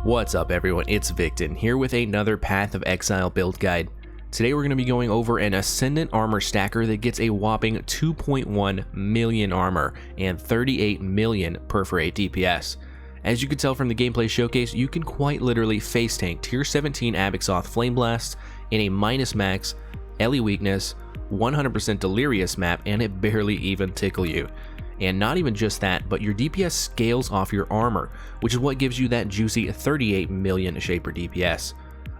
What's up everyone, it's Victon here with another Path of Exile build guide. Today we're going to be going over an Ascendant armor stacker that gets a whopping 2.1 million armor and 38 million Perforate DPS. As you can tell from the gameplay showcase, you can quite literally face tank tier 17 Abaxoth Flame Blast in a minus max, Ellie weakness, 100% delirious map, and it barely even tickle you. And not even just that, but your DPS scales off your armor, which is what gives you that juicy 38 million Shaper DPS.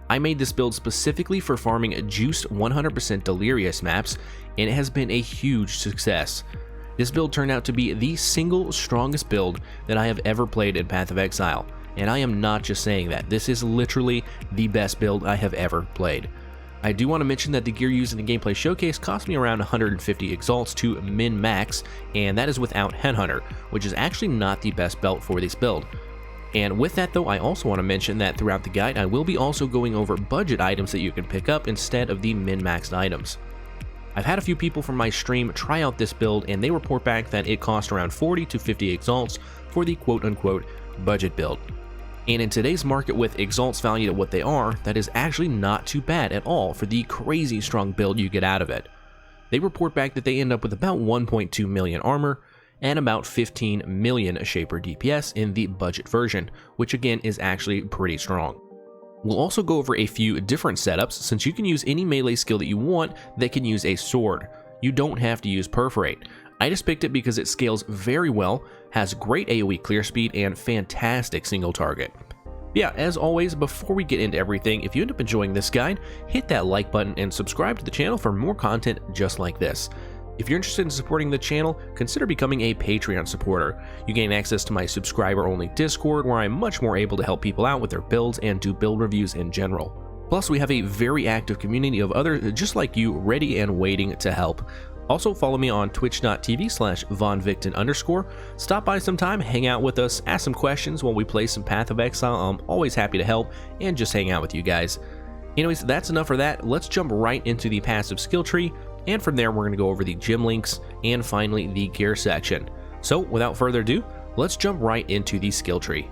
I made this build specifically for farming juiced 100% delirious maps, and it has been a huge success. This build turned out to be the single strongest build that I have ever played in Path of Exile, and I am not just saying that. This is literally the best build I have ever played. I do want to mention that the gear used in the gameplay showcase cost me around 150 exalts to min-max, and that is without Headhunter, which is actually not the best belt for this build. And with that though, I also want to mention that throughout the guide, I will be also going over budget items that you can pick up instead of the min-maxed items. I've had a few people from my stream try out this build, and they report back that it cost around 40 to 50 exalts for the quote-unquote budget build. And in today's market with exalts valued at what they are, that is actually not too bad at all for the crazy strong build you get out of it. They report back that they end up with about 1.2 million armor and about 15 million Shaper DPS in the budget version, which again is actually pretty strong. We'll also go over a few different setups since you can use any melee skill that you want that can use a sword. You don't have to use Perforate. I just picked it because it scales very well, has great AoE clear speed, and fantastic single target. Yeah, as always, before we get into everything, if you end up enjoying this guide, hit that like button and subscribe to the channel for more content just like this. If you're interested in supporting the channel, consider becoming a Patreon supporter. You gain access to my subscriber-only Discord, where I'm much more able to help people out with their builds and do build reviews in general. Plus, we have a very active community of others just like you, ready and waiting to help. Also, follow me on twitch.tv/vonvicton_. Stop by sometime, hang out with us, ask some questions while we play some Path of Exile. I'm always happy to help and just hang out with you guys. Anyways, that's enough for that. Let's jump right into the passive skill tree, and from there we're going to go over the gym links and finally the gear section. So without further ado, let's jump right into the skill tree.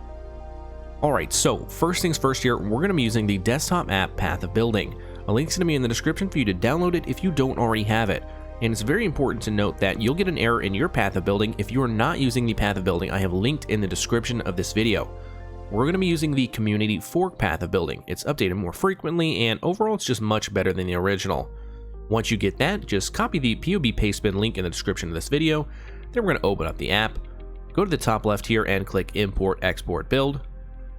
Alright, so first things first here, we're going to be using the desktop app Path of Building. A link's going to be in the description for you to download it if you don't already have it. And it's very important to note that you'll get an error in your Path of Building if you are not using the Path of Building I have linked in the description of this video. We're going to be using the community fork Path of Building. It's updated more frequently, and overall it's just much better than the original. Once you get that, just copy the POB pastebin link in the description of this video. Then we're going to open up the app, go to the top left here and click Import Export Build,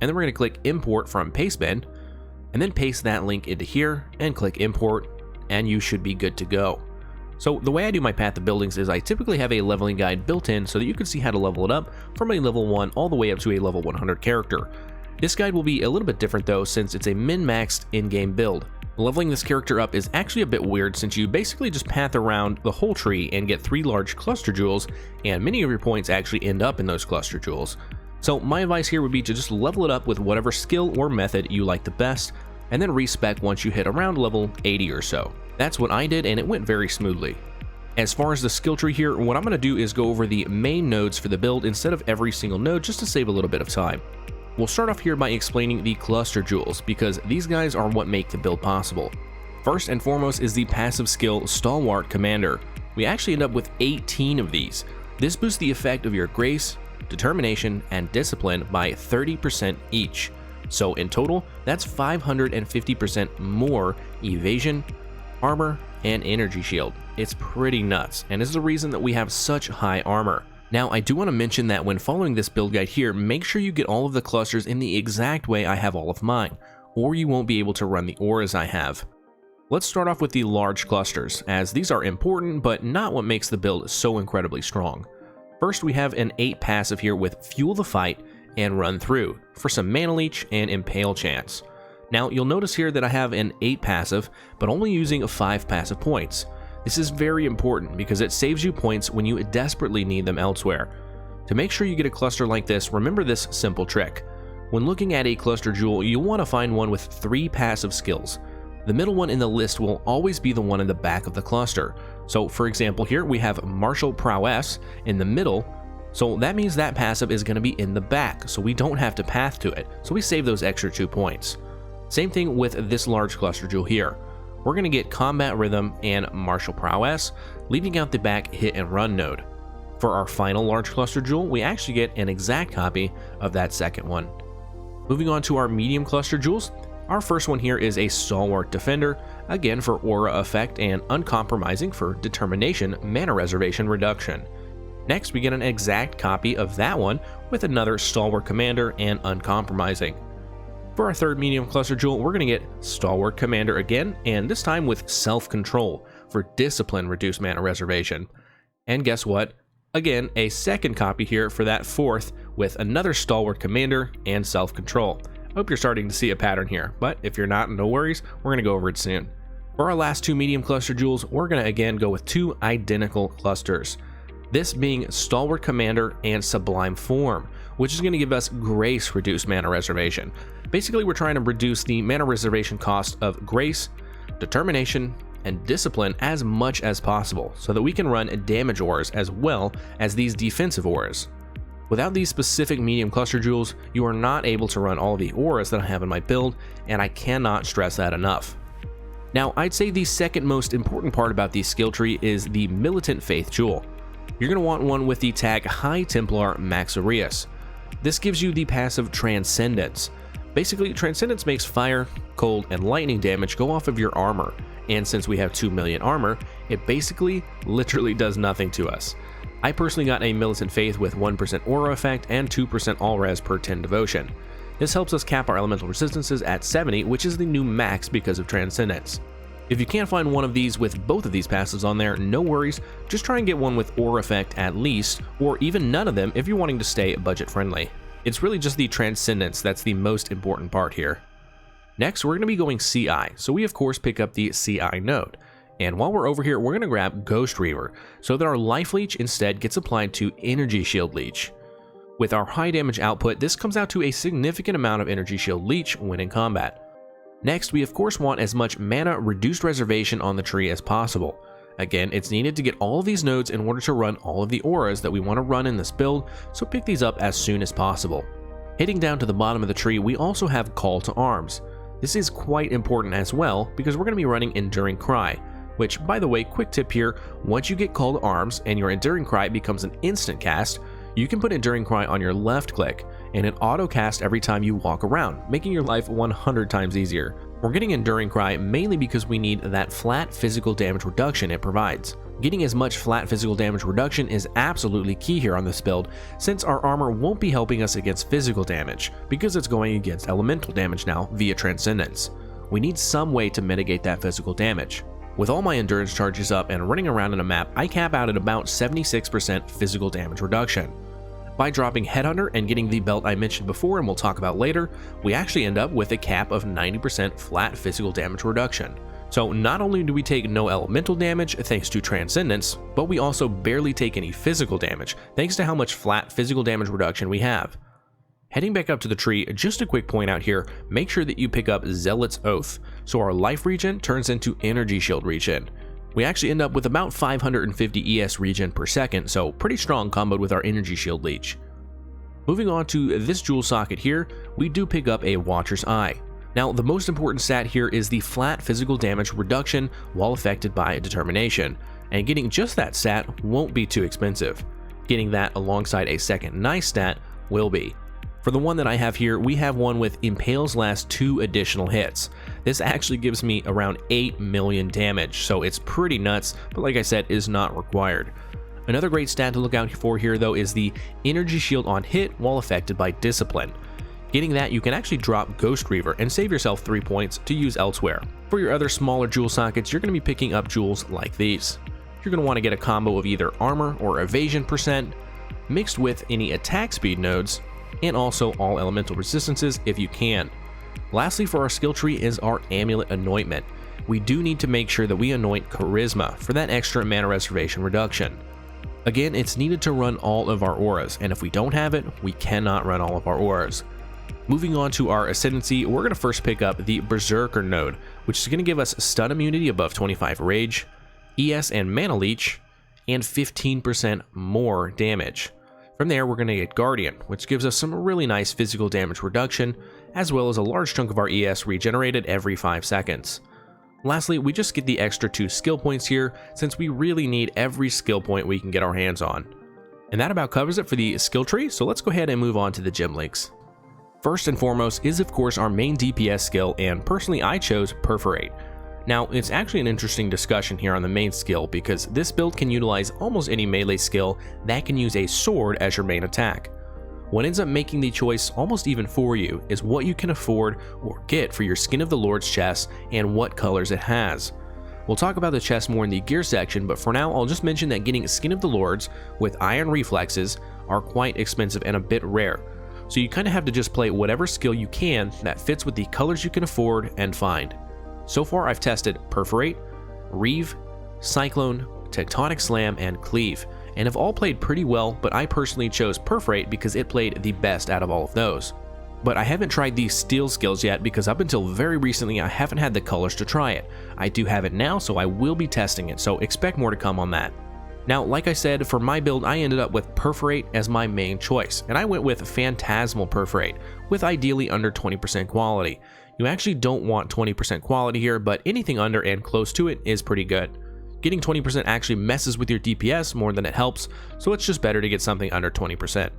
and then we're going to click Import from Pastebin, and then paste that link into here and click Import, and you should be good to go. So the way I do my Path of Buildings is I typically have a leveling guide built in so that you can see how to level it up from a level 1 all the way up to a level 100 character. This guide will be a little bit different though, since it's a min-maxed in-game build. Leveling this character up is actually a bit weird since you basically just path around the whole tree and get 3 large cluster jewels, and many of your points actually end up in those cluster jewels. So my advice here would be to just level it up with whatever skill or method you like the best, and then respec once you hit around level 80 or so. That's what I did, and it went very smoothly. As far as the skill tree here, what I'm going to do is go over the main nodes for the build instead of every single node just to save a little bit of time. We'll start off here by explaining the cluster jewels, because these guys are what make the build possible. First and foremost is the passive skill Stalwart Commander. We actually end up with 18 of these. This boosts the effect of your grace, determination, and discipline by 30% each. So in total, that's 550% more evasion, armor, and energy shield. It's pretty nuts, and is the reason that we have such high armor. Now, I do want to mention that when following this build guide here, make sure you get all of the clusters in the exact way I have all of mine, or you won't be able to run the auras I have. Let's start off with the large clusters, as these are important, but not what makes the build so incredibly strong. First, we have an 8 passive here with Fuel the Fight and Run Through for some Mana Leech and Impale chance. Now, you'll notice here that I have an 8 passive, but only using 5 passive points. This is very important because it saves you points when you desperately need them elsewhere. To make sure you get a cluster like this, remember this simple trick. When looking at a cluster jewel, you'll want to find one with 3 passive skills. The middle one in the list will always be the one in the back of the cluster. So for example here, we have Martial Prowess in the middle, So that means that passive is going to be in the back, so we don't have to path to it, so we save those extra 2 points. Same thing with this large cluster jewel here. We're going to get combat rhythm and martial prowess, leaving out the back hit and run node. For our final large cluster jewel, we actually get an exact copy of that second one. Moving on to our medium cluster jewels, our first one here is a stalwart defender, again for aura effect and uncompromising for determination mana reservation reduction. Next, we get an exact copy of that one with another stalwart commander and uncompromising. For our third medium cluster jewel, we're going to get stalwart commander again, and this time with self-control for discipline reduced mana reservation. And guess what? Again, a second copy here for that fourth with another stalwart commander and self-control. I hope you're starting to see a pattern here, but if you're not, no worries, we're going to go over it soon. For our last two medium cluster jewels, we're going to again go with two identical clusters. This being Stalwart Commander and Sublime Form, which is going to give us Grace reduced mana reservation. Basically, we're trying to reduce the mana reservation cost of Grace, Determination, and Discipline as much as possible, so that we can run damage auras as well as these defensive auras. Without these specific medium cluster jewels, you are not able to run all the auras that I have in my build, and I cannot stress that enough. Now, I'd say the second most important part about the skill tree is the Militant Faith jewel. You're going to want one with the tag High Templar Max Aureus. This gives you the passive Transcendence. Basically, Transcendence makes fire, cold, and lightning damage go off of your armor, and since we have 2 million armor, it basically literally does nothing to us. I personally got a Militant Faith with 1% aura effect and 2% all res per 10 devotion. This helps us cap our elemental resistances at 70, which is the new max because of Transcendence. If you can't find one of these with both of these passives on there, no worries, just try and get one with aura effect at least, or even none of them if you're wanting to stay budget friendly. It's really just the Transcendence that's the most important part here. Next, we're going to be going CI, so we of course pick up the CI node. And while we're over here, we're going to grab Ghost Reaver, so that our Life Leech instead gets applied to Energy Shield Leech. With our high damage output, this comes out to a significant amount of Energy Shield Leech when in combat. Next, we of course want as much mana reduced reservation on the tree as possible. Again, it's needed to get all of these nodes in order to run all of the auras that we want to run in this build, so pick these up as soon as possible. Hitting down to the bottom of the tree, we also have Call to Arms. This is quite important as well, because we're going to be running Enduring Cry, which, by the way, quick tip here, once you get Call to Arms and your Enduring Cry becomes an instant cast, you can put Enduring Cry on your left click, and it auto cast every time you walk around, making your life 100 times easier. We're getting Enduring Cry mainly because we need that flat physical damage reduction it provides. Getting as much flat physical damage reduction is absolutely key here on this build, since our armor won't be helping us against physical damage, because it's going against elemental damage now via Transcendence. We need some way to mitigate that physical damage. With all my endurance charges up and running around in a map, I cap out at about 76% physical damage reduction. By dropping Headhunter and getting the belt I mentioned before and we'll talk about later, we actually end up with a cap of 90% flat physical damage reduction. So not only do we take no elemental damage thanks to Transcendence, but we also barely take any physical damage thanks to how much flat physical damage reduction we have. Heading back up to the tree, just a quick point out here, make sure that you pick up Zealot's Oath, so our life regen turns into energy shield regen. We actually end up with about 550 ES regen per second, so pretty strong comboed with our energy shield leech. Moving on to this jewel socket here, we do pick up a Watcher's Eye. Now, the most important stat here is the flat physical damage reduction while affected by Determination, and getting just that stat won't be too expensive. Getting that alongside a second nice stat will be. For the one that I have here, we have one with Impale's last 2 additional hits. This actually gives me around 8 million damage, so it's pretty nuts, but like I said, is not required. Another great stat to look out for here though is the Energy Shield on hit while affected by Discipline. Getting that, you can actually drop Ghost Reaver and save yourself 3 points to use elsewhere. For your other smaller jewel sockets, you're going to be picking up jewels like these. You're going to want to get a combo of either armor or evasion percent, mixed with any attack speed nodes, and also all elemental resistances if you can. Lastly, for our skill tree is our Amulet Anointment. We do need to make sure that we anoint Charisma for that extra mana reservation reduction. Again, it's needed to run all of our auras, and if we don't have it, we cannot run all of our auras. Moving on to our Ascendancy, we're going to first pick up the Berserker node, which is going to give us stun immunity above 25 rage, ES and mana leech, and 15% more damage. From there, we're going to get Guardian, which gives us some really nice physical damage reduction, as well as a large chunk of our ES regenerated every 5 seconds. Lastly, we just get the extra 2 skill points here, since we really need every skill point we can get our hands on. And that about covers it for the skill tree, so let's go ahead and move on to the gem links. First and foremost is of course our main DPS skill, and personally I chose Perforate. Now, it's actually an interesting discussion here on the main skill because this build can utilize almost any melee skill that can use a sword as your main attack. What ends up making the choice almost even for you is what you can afford or get for your Skin of the Lord's chest and what colors it has. We'll talk about the chest more in the gear section, but for now I'll just mention that getting Skin of the Lords with iron reflexes are quite expensive and a bit rare. So you kind of have to just play whatever skill you can that fits with the colors you can afford and find. So far I've tested Perforate, Reeve, Cyclone, Tectonic Slam, and Cleave, and have all played pretty well, but I personally chose Perforate because it played the best out of all of those. But I haven't tried these steel skills yet because up until very recently I haven't had the colors to try it. I do have it now, so I will be testing it, so expect more to come on that. Now, like I said, for my build I ended up with Perforate as my main choice, and I went with Phantasmal Perforate, with ideally under 20% quality. You actually don't want 20% quality here, but anything under and close to it is pretty good. Getting 20% actually messes with your DPS more than it helps, so it's just better to get something under 20%.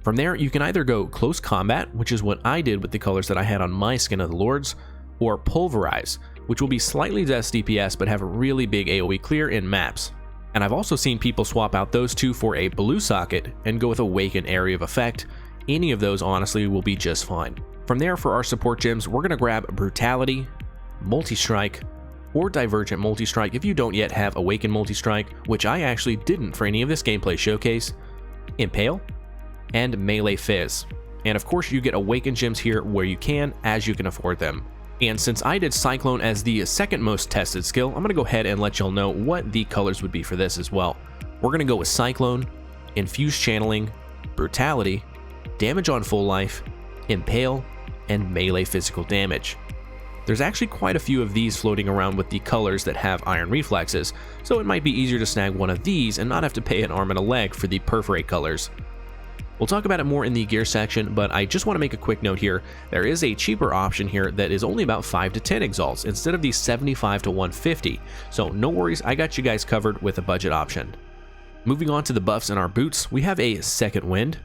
From there, you can either go Close Combat, which is what I did with the colors that I had on my Skin of the Lords, or Pulverize, which will be slightly less DPS but have a really big AoE clear in maps. And I've also seen people swap out those two for a blue socket and go with Awaken Area of Effect. Any of those honestly will be just fine. From there, for our support gems, we're going to grab Brutality, Multi-Strike, or Divergent Multi-Strike if you don't yet have Awaken Multi-Strike, which I actually didn't for any of this gameplay showcase, Impale, and Melee Fizz. And of course you get Awaken gems here where you can, as you can afford them. And since I did Cyclone as the second most tested skill, I'm going to go ahead and let y'all know what the colors would be for this as well. We're going to go with Cyclone, Infused Channeling, Brutality, Damage on Full Life, Impale, and Melee Physical Damage. There's actually quite a few of these floating around with the colors that have iron reflexes, so it might be easier to snag one of these and not have to pay an arm and a leg for the Perforate colors. We'll talk about it more in the gear section, but I just want to make a quick note here. There is a cheaper option here that is only about 5 to 10 exalts instead of the 75 to 150, so no worries, I got you guys covered with a budget option. Moving on to the buffs in our boots, we have a Second Wind,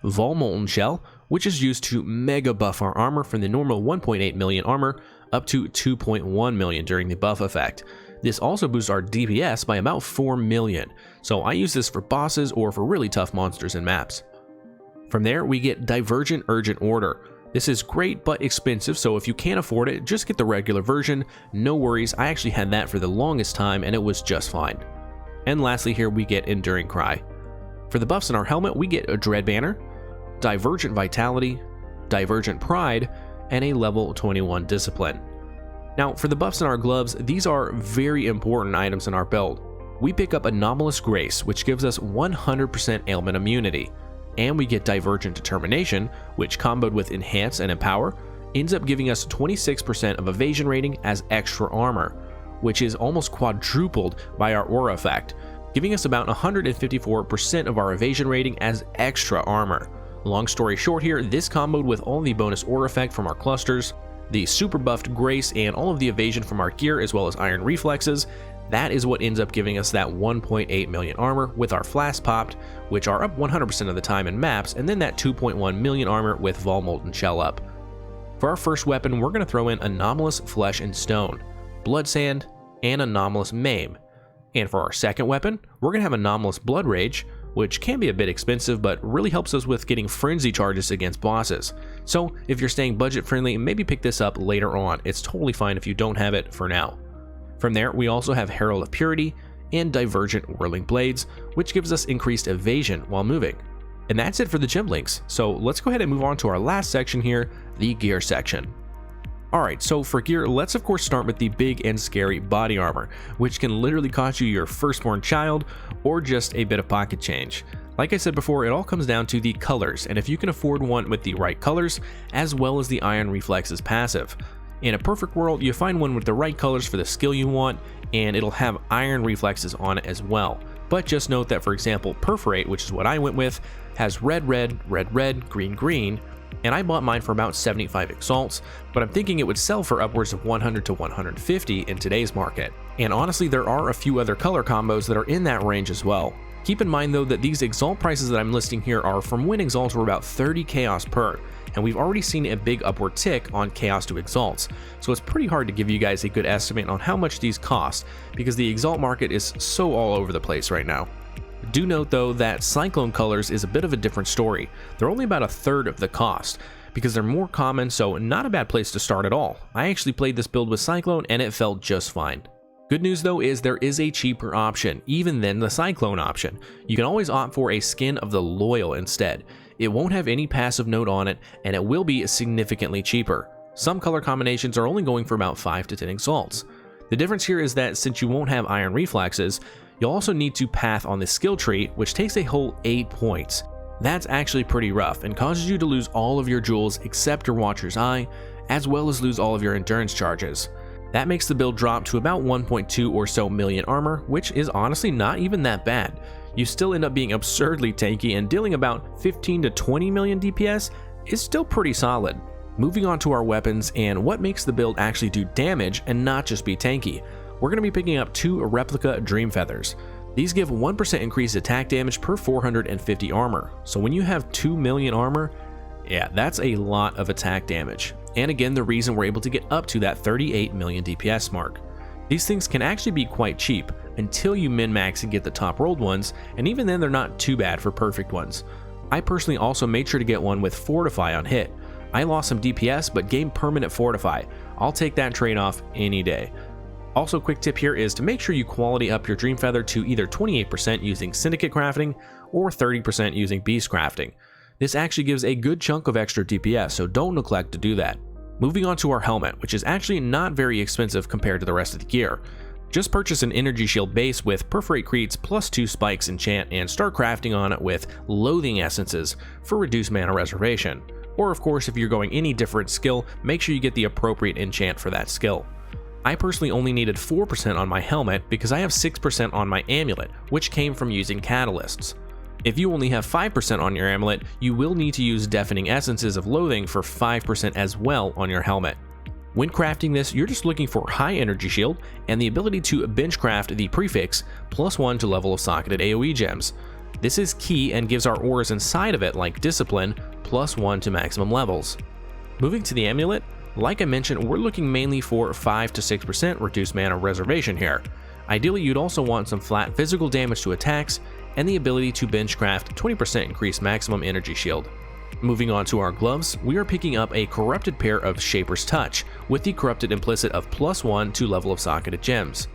Vol Molten Shell, which is used to mega buff our armor from the normal 1.8 million armor up to 2.1 million during the buff effect. This also boosts our DPS by about 4 million, so I use this for bosses or for really tough monsters and maps. From there, we get Divergent Urgent Order. This is great but expensive, so if you can't afford it, just get the regular version. No worries, I actually had that for the longest time and it was just fine. And lastly here we get Enduring Cry. For the buffs in our helmet, we get a Dread Banner, Divergent Vitality, Divergent Pride, and a level 21 Discipline. Now for the buffs in our gloves, these are very important items in our build. We pick up Anomalous Grace, which gives us 100% ailment immunity, and we get Divergent Determination, which comboed with Enhance and Empower, ends up giving us 26% of evasion rating as extra armor, which is almost quadrupled by our aura effect, giving us about 154% of our evasion rating as extra armor. Long story short here, this comboed with all the bonus aura effect from our clusters, the super buffed grace, and all of the evasion from our gear as well as iron reflexes, that is what ends up giving us that 1.8 million armor with our flasks popped, which are up 100% of the time in maps, and then that 2.1 million armor with Vol Molten Shell up. For our first weapon, we're going to throw in Anomalous Flesh and Stone, Blood Sand, and Anomalous Maim. And for our second weapon, we're going to have Anomalous Blood Rage, which can be a bit expensive but really helps us with getting frenzy charges against bosses. So if you're staying budget friendly, maybe pick this up later on. It's totally fine if you don't have it for now. From there, we also have Herald of Purity and Divergent Whirling Blades, which gives us increased evasion while moving. And that's it for the gem links, so let's go ahead and move on to our last section here, the gear section. Alright, so for gear, let's of course start with the big and scary body armor, which can literally cost you your firstborn child or just a bit of pocket change. Like I said before, it all comes down to the colors, and if you can afford one with the right colors, as well as the Iron Reflexes passive. In a perfect world, you find one with the right colors for the skill you want, and it'll have Iron Reflexes on it as well. but just note that, for example, Perforate, which is what I went with, has red, red, red, red, green, green, and I bought mine for about 75 exalts, but I'm thinking it would sell for upwards of 100 to 150 in today's market. And honestly, there are a few other color combos that are in that range as well. Keep in mind though that these exalt prices that I'm listing here are from when exalts were about 30 chaos per, and we've already seen a big upward tick on chaos to exalts, so it's pretty hard to give you guys a good estimate on how much these cost because the exalt market is so all over the place right now. Do note though that Cyclone colors is a bit of a different story. They're only about a third of the cost because they're more common, so not a bad place to start at all. I actually played this build with Cyclone and it felt just fine. Good news though is there is a cheaper option, even than the Cyclone option. You can always opt for a skin of the Loyal instead. It won't have any passive note on it, and it will be significantly cheaper. Some color combinations are only going for about 5 to 10 exalts. The difference here is that since you won't have iron reflexes, you'll also need to path on the skill tree, which takes a whole 8 points. That's actually pretty rough and causes you to lose all of your jewels except your Watcher's Eye, as well as lose all of your endurance charges. That makes the build drop to about 1.2 or so million armor, which is honestly not even that bad. You still end up being absurdly tanky, and dealing about 15 to 20 million DPS is still pretty solid. Moving on to our weapons and what makes the build actually do damage and not just be tanky. We're going to be picking up 2 replica Dream Feathers. These give 1% increased attack damage per 450 armor, so when you have 2 million armor, yeah, that's a lot of attack damage. And again, the reason we're able to get up to that 38 million DPS mark. These things can actually be quite cheap until you min-max and get the top rolled ones, and even then they're not too bad for perfect ones. I personally also made sure to get one with Fortify on hit. I lost some DPS but gained permanent Fortify. I'll take that trade-off any day. Also, quick tip here is to make sure you quality up your Dream Feather to either 28% using Syndicate crafting or 30% using Beast crafting. This actually gives a good chunk of extra DPS, so don't neglect to do that. Moving on to our helmet, which is actually not very expensive compared to the rest of the gear. Just purchase an energy shield base with Perforate Creeds plus 2 spikes enchant and start crafting on it with Loathing Essences for reduced mana reservation. Or of course, if you're going any different skill, make sure you get the appropriate enchant for that skill. I personally only needed 4% on my helmet because I have 6% on my amulet, which came from using catalysts. If you only have 5% on your amulet, you will need to use Deafening Essences of Loathing for 5% as well on your helmet. When crafting this, you're just looking for high energy shield and the ability to bench craft the prefix +1 to level of socketed AoE gems. This is key and gives our auras inside of it, like Discipline, +1 to maximum levels. Moving to the amulet, like I mentioned, we're looking mainly for 5 to 6% reduced mana reservation here. Ideally, you'd also want some flat physical damage to attacks and the ability to bench craft 20% increased maximum energy shield. Moving on to our gloves, we are picking up a corrupted pair of Shaper's Touch with the corrupted implicit of +1 to level of socketed gems.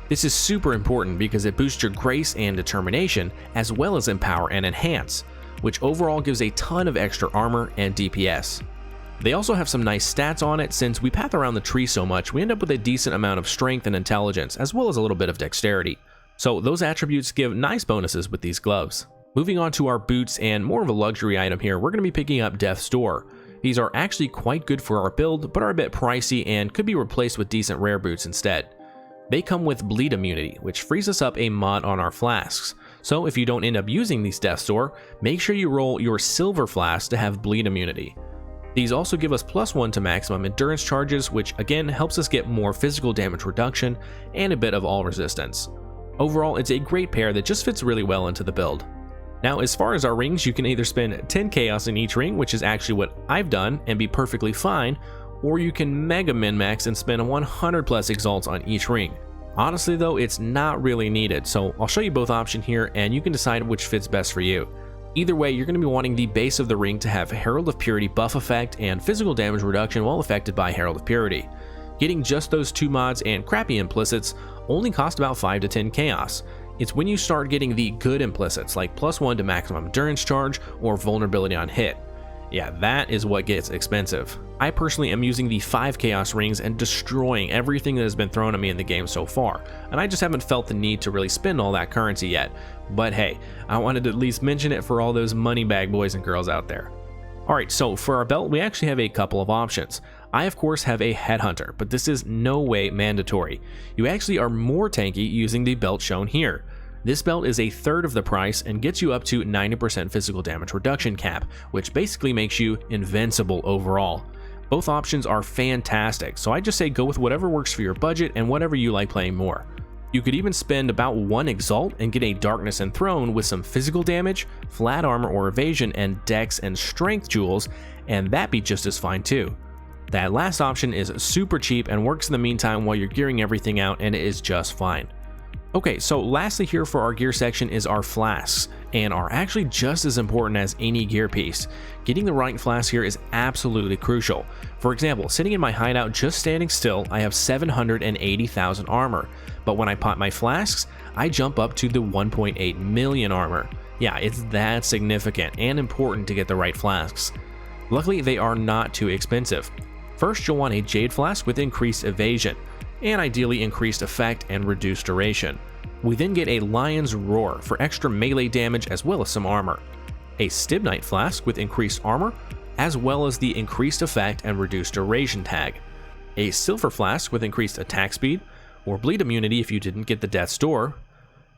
This is super important because it boosts your grace and determination as well as empower and enhance, which overall gives a ton of extra armor and DPS. They also have some nice stats on it. Since we path around the tree so much, we end up with a decent amount of strength and intelligence as well as a little bit of dexterity. So those attributes give nice bonuses with these gloves. Moving on to our boots, and more of a luxury item here, we're going to be picking up Death's Door. These are actually quite good for our build, but are a bit pricey and could be replaced with decent rare boots instead. They come with bleed immunity, which frees us up a mod on our flasks. So if you don't end up using these Death's Door, make sure you roll your silver flask to have bleed immunity. These also give us +1 to maximum endurance charges, which again helps us get more physical damage reduction and a bit of all resistance. Overall, it's a great pair that just fits really well into the build. Now, as far as our rings, you can either spend 10 chaos in each ring, which is actually what I've done, and be perfectly fine, or you can mega min-max and spend 100 plus exalts on each ring. Honestly though, it's not really needed, so I'll show you both options here and you can decide which fits best for you. Either way, you're going to be wanting the base of the ring to have Herald of Purity buff effect and physical damage reduction while affected by Herald of Purity. Getting just those two mods and crappy implicits only cost about 5 to 10 chaos. It's when you start getting the good implicits like +1 to maximum endurance charge or vulnerability on hit. Yeah, that is what gets expensive. I personally am using the 5 chaos rings and destroying everything that has been thrown at me in the game so far, and I just haven't felt the need to really spend all that currency yet. But hey, I wanted to at least mention it for all those money bag boys and girls out there. Alright, so for our belt, we actually have a couple of options. I of course have a Headhunter, but this is no way mandatory. You actually are more tanky using the belt shown here. This belt is a third of the price and gets you up to 90% physical damage reduction cap, which basically makes you invincible overall. Both options are fantastic, so I just say go with whatever works for your budget and whatever you like playing more. You could even spend about 1 Exalt and get a Darkness and Throne with some physical damage, flat armor or evasion, and dex and strength jewels, and that'd be just as fine too. That last option is super cheap and works in the meantime while you're gearing everything out, and it is just fine. Okay, so lastly here for our gear section is our flasks, and are actually just as important as any gear piece. Getting the right flask here is absolutely crucial. For example, sitting in my hideout just standing still, I have 780,000 armor, but when I pop my flasks, I jump up to the 1.8 million armor. Yeah, it's that significant and important to get the right flasks. Luckily, they are not too expensive. First, you'll want a Jade Flask with increased evasion, and ideally increased effect and reduced duration. We then get a Lion's Roar for extra melee damage as well as some armor, a Stibnite Flask with increased armor, as well as the increased effect and reduced duration tag, a Silver Flask with increased attack speed, or bleed immunity if you didn't get the Death's Door,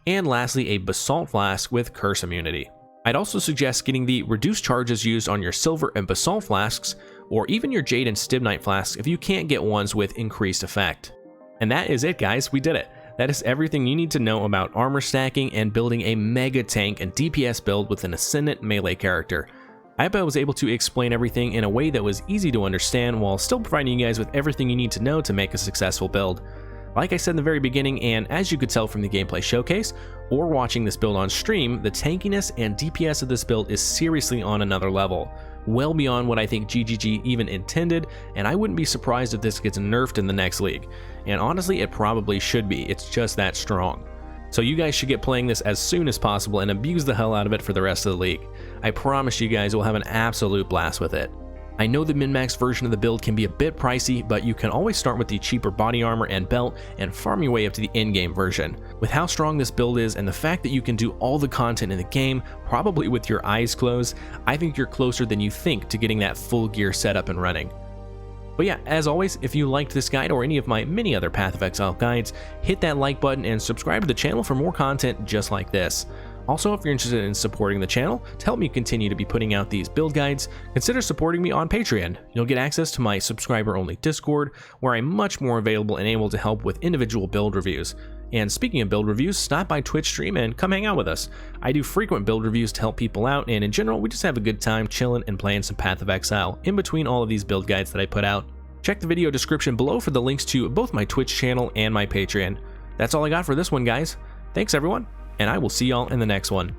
and lastly a Basalt Flask with curse immunity. I'd also suggest getting the reduced charges used on your Silver and Basalt Flasks, or even your Jade and Stibnite Flasks if you can't get ones with increased effect. And that is it, guys, we did it. That is everything you need to know about armor stacking and building a mega tank and DPS build with an Ascendant melee character. I hope I was able to explain everything in a way that was easy to understand while still providing you guys with everything you need to know to make a successful build. Like I said in the very beginning, and as you could tell from the gameplay showcase, or watching this build on stream, the tankiness and DPS of this build is seriously on another level. Well beyond what I think GGG even intended, and I wouldn't be surprised if this gets nerfed in the next league. And honestly, it probably should be, it's just that strong. So you guys should get playing this as soon as possible and abuse the hell out of it for the rest of the league. I promise you guys will have an absolute blast with it. I know the min-max version of the build can be a bit pricey, but you can always start with the cheaper body armor and belt and farm your way up to the in-game version. With how strong this build is and the fact that you can do all the content in the game, probably with your eyes closed, I think you're closer than you think to getting that full gear set up and running. But yeah, as always, if you liked this guide or any of my many other Path of Exile guides, hit that like button and subscribe to the channel for more content just like this. Also, if you're interested in supporting the channel to help me continue to be putting out these build guides, consider supporting me on Patreon. You'll get access to my subscriber-only Discord, where I'm much more available and able to help with individual build reviews. And speaking of build reviews, stop by Twitch stream and come hang out with us. I do frequent build reviews to help people out, and in general, we just have a good time chilling and playing some Path of Exile in between all of these build guides that I put out. Check the video description below for the links to both my Twitch channel and my Patreon. That's all I got for this one, guys. Thanks everyone, and I will see y'all in the next one.